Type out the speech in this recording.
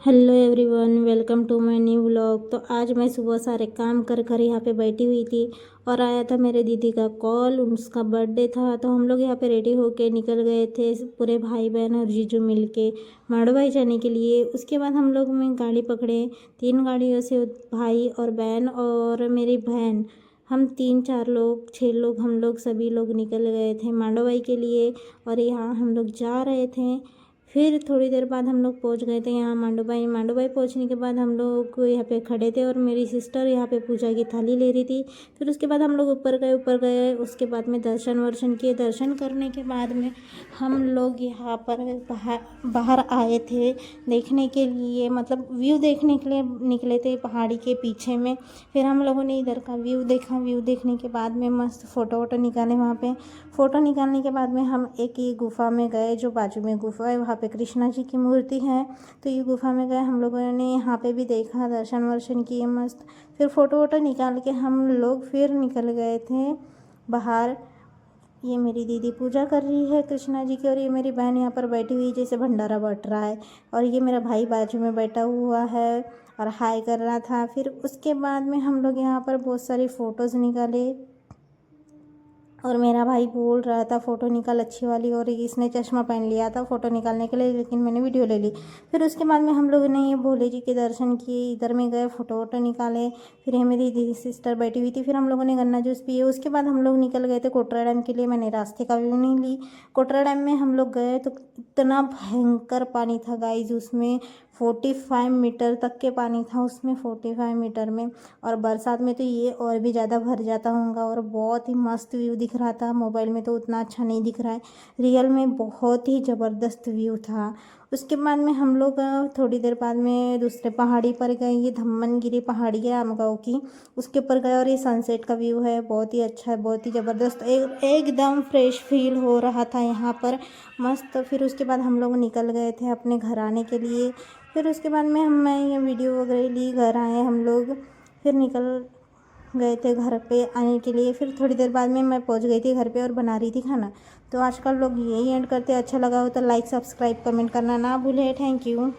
Hello everyone, welcome to my new vlog. तो आज मैं सुबह सारे काम कर कर यहाँ पे बैठी हुई थी और आया था मेरे दीदी का कॉल। उसका बर्थडे था तो हम लोग यहाँ पे रेडी होके निकल गए थे, पूरे भाई बहन और जीजू मिलके माड़ोबाई जाने के लिए। उसके बाद हम लोग में गाड़ी पकड़े, 3 गाड़ियों से भाई और बहन और मेरी बहन, हम 3-4 लोग 6 लोग हम लोग सभी लोग निकल गए थे मांडोबाई के लिए। और यहाँ हम लोग जा रहे थे। फिर थोड़ी देर बाद हम लोग पहुंच गए थे यहाँ मांडोबाई पहुंचने के बाद हम लोग यहाँ पे खड़े थे और मेरी सिस्टर यहाँ पे पूजा की थाली ले रही थी। फिर उसके बाद हम लोग ऊपर गए। उसके बाद में दर्शन वर्शन किए। दर्शन करने के बाद में हम लोग यहाँ पर बाहर आए थे देखने के लिए, मतलब व्यू देखने के लिए निकले थे पहाड़ी के पीछे में। फिर हम लोगों ने इधर का व्यू देखा। व्यू देखने के बाद में मस्त फ़ोटो वोटो निकाले। वहाँ पे फ़ोटो निकालने के बाद में हम एक ये गुफ़ा में गए, जो बाजू में गुफ़ा है वहाँ पे कृष्णा जी की मूर्ति है। तो ये गुफ़ा में गए, हम लोगों ने यहाँ पे भी देखा, दर्शन वर्शन किए मस्त। फिर फ़ोटो वोटो निकाल के हम लोग फिर निकल गए थे बाहर। ये मेरी दीदी पूजा कर रही है कृष्णा जी की और ये मेरी बहन यहाँ पर बैठी हुई जैसे भंडारा बट रहा है। और ये मेरा भाई बाजू में बैठा हुआ है और हाय कर रहा था। फिर उसके बाद में हम लोग यहाँ पर बहुत सारी फ़ोटोज़ निकाले और मेरा भाई बोल रहा था फ़ोटो निकाल अच्छी वाली, और इसने चश्मा पहन लिया था फ़ोटो निकालने के लिए, लेकिन मैंने वीडियो ले ली। फिर उसके बाद में हम लोगों ने ये भोले जी के दर्शन किए, इधर में गए फ़ोटो वोटो निकाले। फिर ये मेरी दीदी सिस्टर बैठी हुई थी। फिर हम लोगों ने गन्ना जूस पिए। उसके बाद हम लोग निकल गए थे कोटरा डैम के लिए। मैंने रास्ते का व्यू नहीं ली। कोटरा डैम में हम लोग गए तो इतना भयंकर पानी था गाइज, उसमें 45 मीटर तक के पानी था उसमें, 45 मीटर में। और बरसात में तो ये और भी ज़्यादा भर जाता होगा। और बहुत ही मस्त व्यू दिख रहा था। मोबाइल में तो उतना अच्छा नहीं दिख रहा है, रियल में बहुत ही ज़बरदस्त व्यू था। उसके बाद में हम लोग थोड़ी देर बाद में दूसरे पहाड़ी पर गए। ये धम्मनगिरी पहाड़ी है आमगांव की, उसके ऊपर गए और ये सनसेट का व्यू है, बहुत ही अच्छा है, बहुत ही ज़बरदस्त, एकदम फ्रेश फील हो रहा था यहाँ पर मस्त। फिर उसके बाद हम लोग निकल गए थे अपने घर आने के लिए। फिर उसके बाद में मैं ये वीडियो वगैरह ली, घर आए हम लोग, फिर निकल गए थे घर पे आने के लिए। फिर थोड़ी देर बाद में मैं पहुंच गई थी घर पे और बना रही थी खाना। तो आज का लोग यही एंड करते। अच्छा लगा हो तो लाइक सब्सक्राइब कमेंट करना ना भूलें। Thank you.